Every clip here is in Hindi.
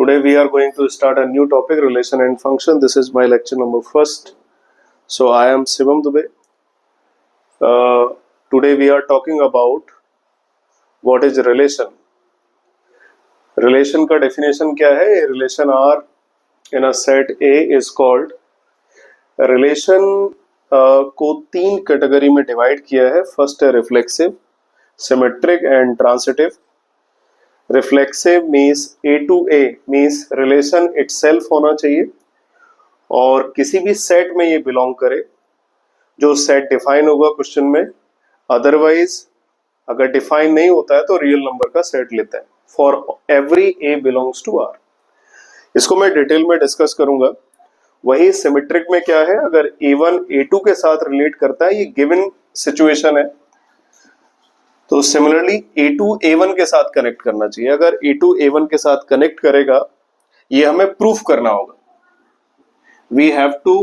Today we are going to start a new topic, relation and function. This is my lecture number first. So I am Shivam Dubey. Today we are talking about what is relation. Relation का definition क्या है? A relation R in a set A is called. Relation को तीन कैटेगरी में डिवाइड किया है. फर्स्ट है reflexive, symmetric and transitive. Reflexive means a to a means relation itself होना चाहिए और किसी भी सेट में ये बिलोंग करे जो सेट डिफाइन होगा क्वेश्चन में. अदरवाइज अगर डिफाइन नहीं होता है तो रियल नंबर का सेट लेता है. For every a belongs to R. इसको मैं डिटेल में डिस्कस करूंगा. वही सिमेट्रिक में क्या है, अगर A1 A2 के साथ रिलेट करता है, ये गिवन सिचुएशन है, तो सिमिलरली A2 A1 के साथ कनेक्ट करना चाहिए. अगर A2 A1 के साथ कनेक्ट करेगा, ये हमें प्रूफ करना होगा. We have to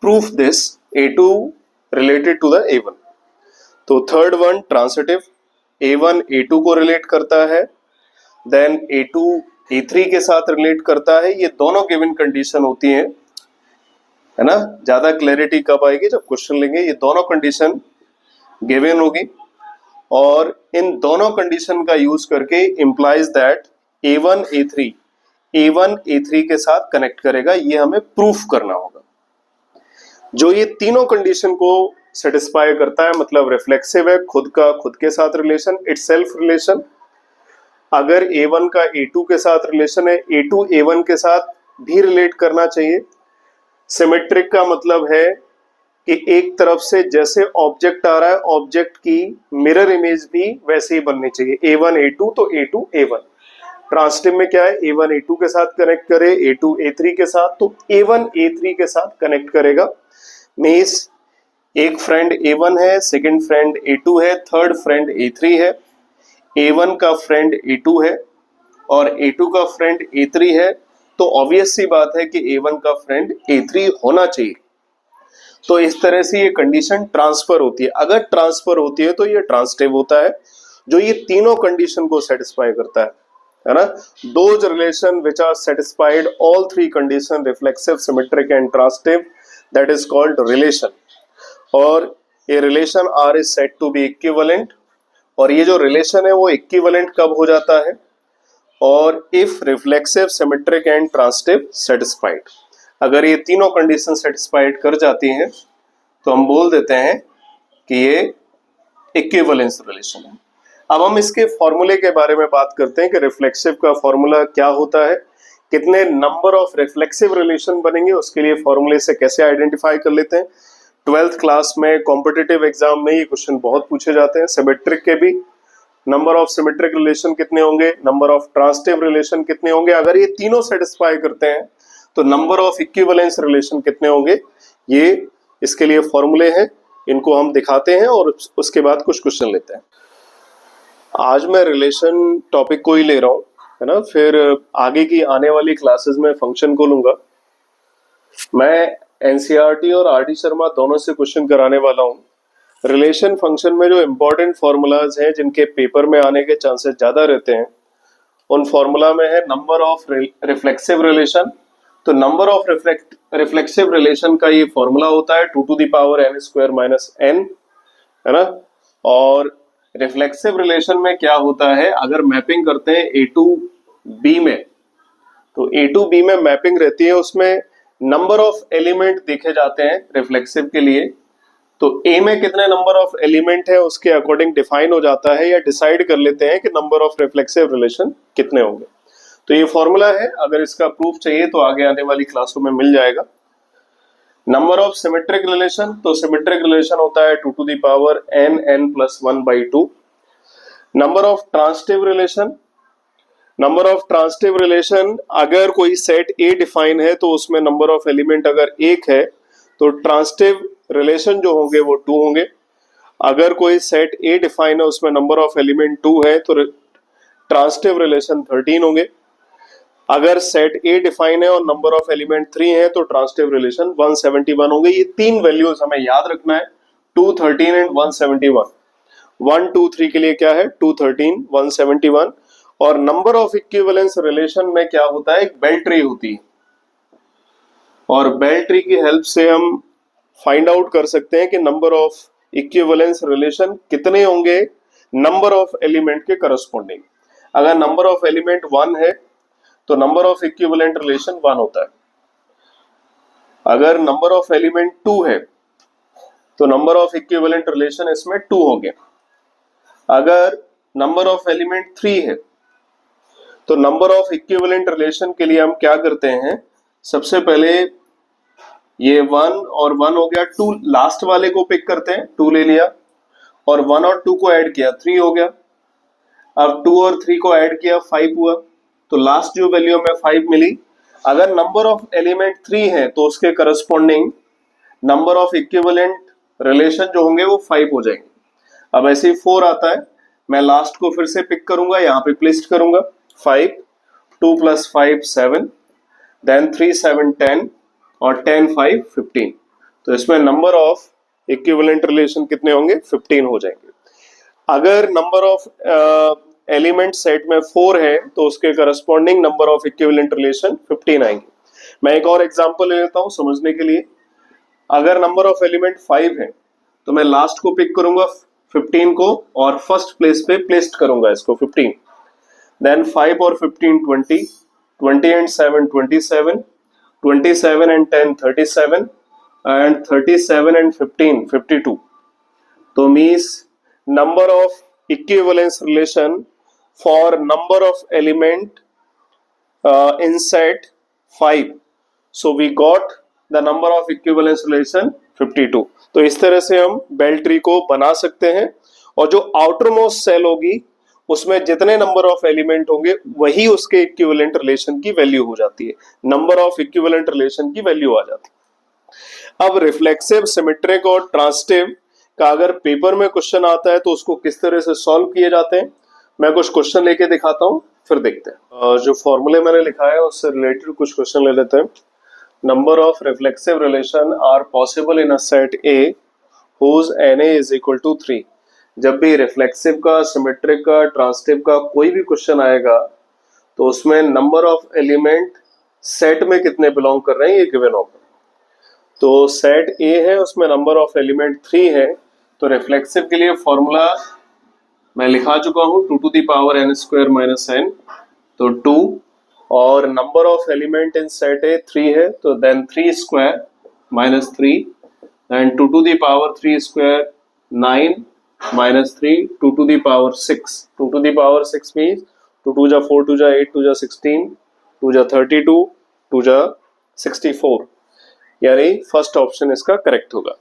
proof this A2 related to the A1. तो third one transitive, A1 A2 को रिलेट करता है, देन A2 A3 के साथ रिलेट करता है. ये दोनों गिवन कंडीशन होती हैं, है ना. ज्यादा क्लैरिटी कब आएगी, जब क्वेश्चन लेंगे. ये दोनों कंडीशन गिवन होगी और इन दोनों कंडीशन का यूज करके इंप्लाइज दैट A1 A3 के साथ कनेक्ट करेगा. ये हमें प्रूफ करना होगा. जो ये तीनों कंडीशन को सेटिस्फाई करता है, मतलब रिफ्लेक्सिव है, खुद के साथ रिलेशन, इटसेल्फ रिलेशन. अगर A1 का A2 के साथ रिलेशन है, A2 A1 के साथ भी रिलेट करना चाहिए. सिमेट्रिक का मतलब है कि एक तरफ से जैसे ऑब्जेक्ट आ रहा है, ऑब्जेक्ट की मिरर इमेज भी वैसे ही बननी चाहिए. A1 A2 तो A2 A1. ट्रांसिटिव में क्या है, A1 A2 के साथ कनेक्ट करे, A2 A3 के साथ, तो A1 A3 के साथ कनेक्ट करेगा. मीन्स एक फ्रेंड A1 है, सेकंड फ्रेंड A2 है, थर्ड फ्रेंड A3 है. A1 का फ्रेंड A2 है और A2 का फ्रेंड A3 है, तो ऑब्वियस सी बात है कि A1 का फ्रेंड A3 होना चाहिए. तो इस तरह से ये कंडीशन ट्रांसफर होती है. अगर ट्रांसफर होती है तो ये ट्रांसिटिव होता है, जो ये तीनों कंडीशन को सेटिस्फाई करता है ना. Those relation which are satisfied all three condition, reflexive, symmetric and transitive, that is called relation. और ये relation R is said to be equivalent. और ये जो रिलेशन है वो इक्विवेलेंट कब हो जाता है, और if reflexive, symmetric and transitive satisfied. अगर ये तीनों कंडीशन सेटिस्फाइड कर जाती हैं तो हम बोल देते हैं कि ये इक्विवेलेंस रिलेशन है. अब हम इसके फॉर्मूले के बारे में बात करते हैं कि रिफ्लेक्सिव का फॉर्मूला क्या होता है, कितने नंबर ऑफ रिफ्लेक्सिव रिलेशन बनेंगे, उसके लिए फॉर्मूले से कैसे आइडेंटिफाई कर लेते हैं. 12th क्लास में कॉम्पिटिटिव एग्जाम में ये क्वेश्चन बहुत पूछे जाते हैं. सिमेट्रिक के भी नंबर ऑफ सिमेट्रिक रिलेशन कितने होंगे, नंबर ऑफ ट्रांसिटिव रिलेशन कितने होंगे. अगर ये तीनों सेटिस्फाई करते हैं तो नंबर ऑफ इक्विवेलेंस रिलेशन कितने होंगे. ये इसके लिए फॉर्मूले हैं, इनको हम दिखाते हैं और उसके बाद कुछ क्वेश्चन लेते हैं. आज मैं रिलेशन टॉपिक को ही ले रहा हूं, है ना. फिर आगे की आने वाली क्लासेस में फंक्शन को लूंगा. मैं एनसीईआरटी और आरटी शर्मा दोनों से क्वेश्चन कराने वाला हूं. रिलेशन फंक्शन में जो इंपॉर्टेंट फॉर्मूलाज हैं, जिनके पेपर में आने के चांसेस ज्यादा रहते हैं, उन फॉर्मूला में है नंबर ऑफ रिफ्लेक्सिव रिलेशन. तो नंबर ऑफ रिफ्लेक्सिव रिलेशन का ये फॉर्मूला होता है 2 to the power n square minus n, है ना. और रिफ्लेक्सिव रिलेशन में क्या होता है, अगर मैपिंग करते हैं A to B में, तो A to B में मैपिंग रहती है, उसमें नंबर ऑफ एलिमेंट देखे जाते हैं रिफ्लेक्सिव के लिए. तो A में कितने नंबर ऑफ एलिमेंट है उसके अकॉर्डिंग डिफाइन हो जाता है, या डिसाइड कर लेते हैं कि नंबर ऑफ रिफ्लेक्सिव रिलेशन कितने होंगे. तो ये फॉर्मूला है. अगर इसका प्रूफ चाहिए तो आगे आने वाली क्लासों में मिल जाएगा. नंबर ऑफ सिमेट्रिक रिलेशन, तो सिमेट्रिक रिलेशन होता है 2 to the power n plus 1/2. Number of transitive relation, number of transitive relation, अगर कोई सेट A डिफाइन है तो उसमें नंबर ऑफ एलिमेंट अगर 1 है तो ट्रांसिटिव रिलेशन जो होंगे वो 2 होंगे. अगर कोई सेट A डिफाइन है उसमें नंबर ऑफ एलिमेंट 2 है तो ट्रांसिटिव रिलेशन 13 होंगे. अगर सेट A डिफाइन है और नंबर ऑफ एलिमेंट 3 है तो ट्रांसिटिव रिलेशन 171 होंगे. ये तीन वैल्यूज हमें याद रखना है, 2, 13 एंड 171. 1, 2, 3 के लिए क्या है 2, 13, 171. और नंबर ऑफ इक्विवेलेंस रिलेशन में क्या होता है, एक बेल ट्री होती है, और बेल ट्री की हेल्प से हम फाइंड आउट कर सकते हैं कि नंबर ऑफ इक्विवेलेंस रिलेशन कितने होंगे नंबर ऑफ एलिमेंट के करस्पॉन्डिंग। अगर नंबर ऑफ एलिमेंट 1 है तो नंबर ऑफ इक्विवेलेंट रिलेशन 1 होता है। अगर नंबर ऑफ एलिमेंट 2 है तो नंबर ऑफ इक्विवेलेंट रिलेशन इसमें 2 होंगे। अगर नंबर ऑफ एलिमेंट 3 है तो नंबर ऑफ इक्विवेलेंट रिलेशन के लिए हम क्या करते हैं, सबसे पहले ये 1 और 1 हो गया, 2 लास्ट वाले को पिक करते हैं, 2 ले लिया और 1 और 2 को ऐड किया, 3 हो गया। अब 2 और 3 को ऐड किया, 5 हुआ, तो लास्ट जो वैल्यू हमें 5 मिली। अगर नंबर ऑफ एलिमेंट 3 है तो उसके corresponding number of equivalent relation जो होंगे वो 5 हो जाएंगे। अब ऐसे ही 4 आता है, मैं लास्ट को फिर से पिक करूंगा, यहाँ पे प्लेस करूंगा, 5, 2 + 5 7, देन 3 7 10 और 10 5 15। तो इसमें नंबर ऑफ इक्विवेलेंट रिलेशन कितने होंगे, 15 हो जाएंगे। अगर नंबर ऑफ एलिमेंट सेट में 4 है तो उसके corresponding number of equivalent relation 15 आएंगे। मैं एक और एग्जांपल ले लेता हूं समझने के लिए। अगर नंबर ऑफ एलिमेंट 5 है तो मैं लास्ट को पिक करूंगा 15 को और फर्स्ट प्लेस पे प्लेस्ड करूंगा इसको 15, देन 5 और 15 20, 20 and 7 27, 27 and 10 37 and 37 and 15 52. तो means number of equivalence relation for number of element in set 5. So we got the number of equivalence relation 52. तो इस तरह से हम बेल ट्री को बना सकते हैं, और जो आउटर मोस्ट सेल होगी उसमें जितने नंबर ऑफ एलिमेंट होंगे वही उसके इक्विवेलेंट रिलेशन की वैल्यू हो जाती है, नंबर ऑफ इक्विवेलेंट रिलेशन की वैल्यू आ जाती है। अब रिफ्लेक्सिव, सिमेट्रिक और ट्रांजिटिव का अगर पेपर में क्वेश्चन आता है तो उसको किस तरह से सॉल्व किए जाते हैं, मैं कुछ क्वेश्चन लेके दिखाता हूं, फिर देखते हैं। जो फॉर्मूले मैंने लिखा है उससे रिलेटेड कुछ क्वेश्चन ले लेते हैं। Number of reflexive relation are possible in a set A whose Na = 3। जब भी रिफ्लेक्सिव का, सिमेट्रिक का, ट्रांजिटिव का कोई भी क्वेश्चन आएगा तो उसमें नंबर ऑफ एलिमेंट सेट में कितने बिलोंग कर रहे हैं ये गिवन होगा। तो सेट ए है उसमें नंबर ऑफ एलिमेंट 3 है, तो रिफ्लेक्सिव के लिए फॉर्मूला मैं लिखा चुका हूं, 2n² - n, तो 2, और number of element in set ए 3 है तो देन 3² - 3 एंड 2^3² 9 - 3 2^6। 2^6 मीन्स 2 2 4 2 8 2 16 2 32 2 64, यानी फर्स्ट ऑप्शन इसका करेक्ट होगा।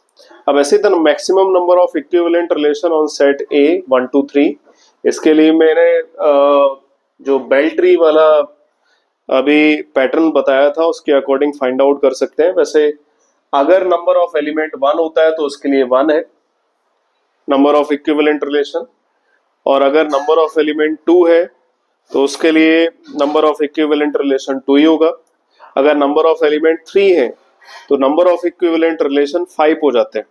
अब ऐसे the maximum number of equivalent relation on set ए 1 2 3, इसके लिए मैंने जो बेल ट्री वाला अभी पैटर्न बताया था उसके अकॉर्डिंग फाइंड आउट कर सकते हैं। वैसे अगर नंबर ऑफ एलिमेंट 1 होता है तो उसके लिए 1 है नंबर ऑफ इक्विवेलेंट रिलेशन, और अगर नंबर ऑफ एलिमेंट 2 है तो उसके लिए नंबर ऑफ इक्विवेलेंट रिलेशन 2 ही होगा। अगर नंबर ऑफ एलिमेंट 3 है तो नंबर ऑफ इक्विवेलेंट रिलेशन 5 हो जाते हैं।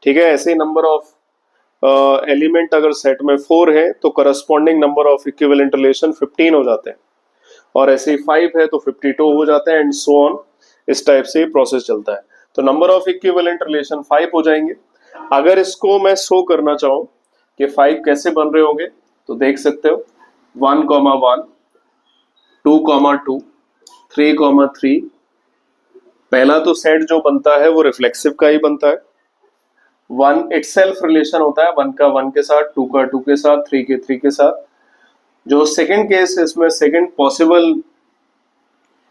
ठीक है, ऐसे ही नंबर ऑफ एलिमेंट अगर सेट में 4 है तो corresponding number of equivalent relation 15 हो जाते हैं, और ऐसे ही 5 है तो 52 हो जाते हैं, एंड सो ऑन। इस टाइप से प्रोसेस चलता है। तो नंबर ऑफ इक्विवेलेंट रिलेशन 5 हो जाएंगे। अगर इसको मैं शो करना चाहूं कि 5 कैसे बन रहे होंगे तो देख सकते हो, 1, 1, 2, 2, 3, 3। पहला तो सेट जो बनता है वो रिफ्लेक्सिव का ही बनता है। 1 इटसेल्फ रिलेशन होता है, 1 का 1 के साथ, 2 का 2 के साथ, 3 के 3 के साथ। जो सेकंड केस है इसमें सेकंड पॉसिबल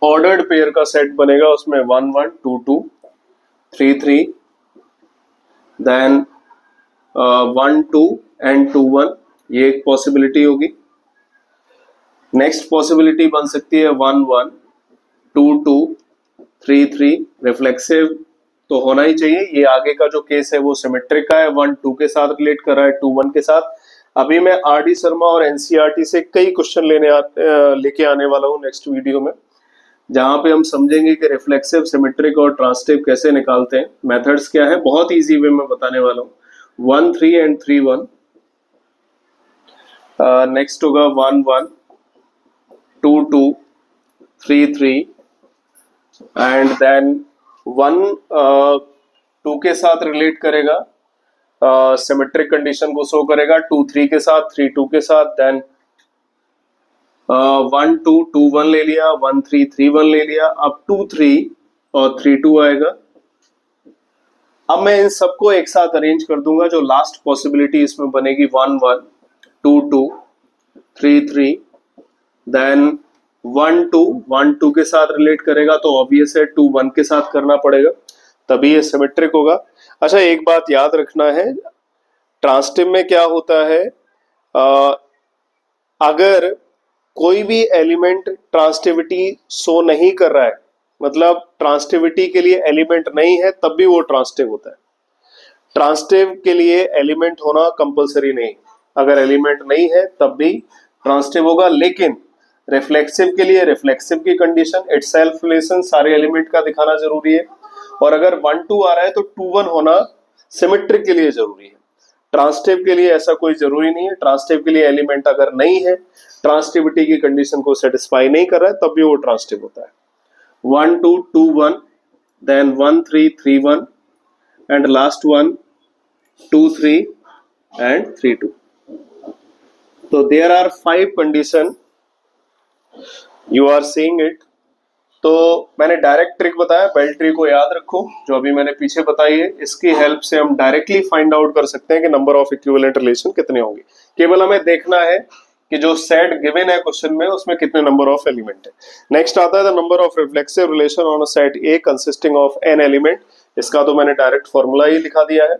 ऑर्डर्ड पेयर का सेट बनेगा, उसमें 1 1 2 2 3 3, देन 1 2 एंड 2 1, ये एक पॉसिबिलिटी होगी। नेक्स्ट पॉसिबिलिटी बन सकती है 1 1 2 2 3 3। रिफ्लेक्सिव तो होना ही चाहिए। ये आगे का जो केस है वो सिमेट्रिक का है, 1 2 के साथ रिलेट कर रहा है, 2 1 के साथ। अभी मैं आर.डी. शर्मा और एनसीईआरटी से कई क्वेश्चन लेके आने वाला हूँ नेक्स्ट वीडियो में, जहां पे हम समझेंगे कि रिफ्लेक्सिव, सिमेट्रिक और ट्रांजिटिव कैसे निकालते हैं, मेथड्स क्या है, बहुत इजी वे में बताने वाला हूँ। 1 3 एंड 3 1। नेक्स्ट होगा 1 1 2 2 3 3 एंड देन 1 2 के साथ रिलेट करेगा, सिमेट्रिक कंडीशन को शो करेगा, 2 3 के साथ, 3 2 के साथ, देन 1 2 2 1 ले लिया, 1 3 3 1 ले लिया, अब 2 3 और 3 2 आएगा। अब मैं इन सबको एक साथ अरेंज कर दूंगा, जो लास्ट पॉसिबिलिटी इसमें बनेगी 1 1 2 2 3 3, देन 1 2 1 2 के साथ रिलेट करेगा तो ऑब्वियस है 2 1 के साथ करना पड़ेगा, तभी ये सिमेट्रिक होगा। अच्छा, एक बात याद रखना है, ट्रांसटिव में क्या होता है, अगर कोई भी एलिमेंट ट्रांसटिविटी शो नहीं कर रहा है, मतलब ट्रांसटिविटी के लिए एलिमेंट नहीं है, तब भी वो ट्रांसटिव होता है। ट्रांसटिव के लिए एलिमेंट होना कंपलसरी नहीं, अगर एलिमेंट नहीं है तब भी ट्रांसटिव होगा। लेकिन रिफ्लेक्सिव के लिए रिफ्लेक्सिव की कंडीशन, इटसेल्फ रिलेशन, सारे एलिमेंट का दिखाना जरूरी है। और अगर 1 2 आ रहा है तो 2 1 होना सिमेट्रिक के लिए जरूरी है। ट्रांसटिव के लिए ऐसा कोई जरूरी नहीं है। ट्रांसटिव के लिए एलिमेंट अगर नहीं है, ट्रांसटिविटी की कंडीशन को सेटिस्फाई नहीं कर रहा है, तब भी वो ट्रांसटिव होता है। 1 2 2 1, then 1 3 3 1, and last one 2 3 and 3 2. So there are 5 condition, you are seeing it. तो मैंने डायरेक्ट ट्रिक बताया, बेल ट्री को याद रखो जो अभी मैंने पीछे बताई है, इसकी हेल्प से हम डायरेक्टली फाइंड आउट कर सकते हैं कि नंबर ऑफ इक्विवेलेंट रिलेशन कितने होंगे। केवल हमें देखना है कि जो सेट गिवन है क्वेश्चन में उसमें कितने नंबर ऑफ एलिमेंट है। नेक्स्ट आता है the number of reflexive relation on a set A consisting of n element. इसका तो मैंने डायरेक्ट फॉर्मूला ही लिखा दिया है,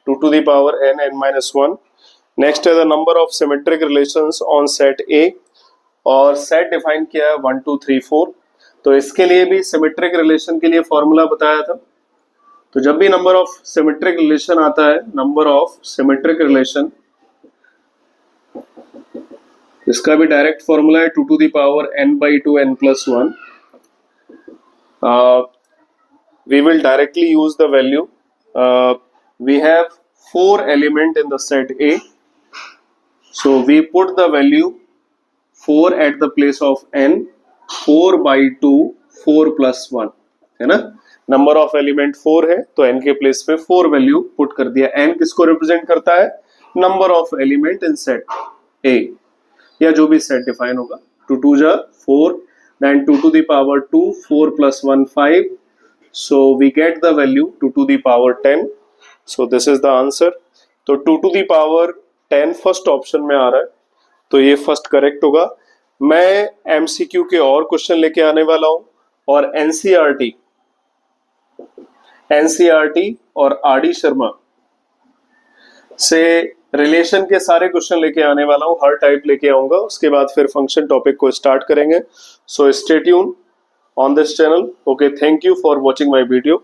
2 to the power n n minus 1। Next है the number of symmetric relations on set ए, और सेट डिफाइन किया है 1 2 3 4। तो इसके लिए भी सिमेट्रिक रिलेशन के लिए फॉर्मूला बताया था। तो जब भी नंबर ऑफ सिमेट्रिक रिलेशन आता है, नंबर ऑफ सिमेट्रिक रिलेशन, इसका भी डायरेक्ट फॉर्मूला है 2 to the power n by 2 n plus 1। We will directly use the value. We have 4 element in the set A, so we put the value 4 at the place of n, 4 by 2 4 plus 1, है ना। नंबर ऑफ एलिमेंट 4 है तो n के प्लेस पे 4 वैल्यू पुट कर दिया। n किसको रिप्रेजेंट करता है, number of element in set A, या जो भी सेट डिफाइन होगा। 2 2 जा 4, then 2 to the power 2, 4 plus 1 5, so we get the value 2 to the power 10, so this is the answer। तो 2 to the power 10 first option में आ रहा है, तो ये फर्स्ट करेक्ट होगा। मैं एमसीक्यू के और क्वेश्चन लेके आने वाला हूं, और एनसीईआरटी और आरडी शर्मा से रिलेशन के सारे क्वेश्चन लेके आने वाला हूं, हर टाइप लेके आऊंगा। उसके बाद फिर फंक्शन टॉपिक को स्टार्ट करेंगे। So stay tune on this channel. Okay, thank you for watching my video.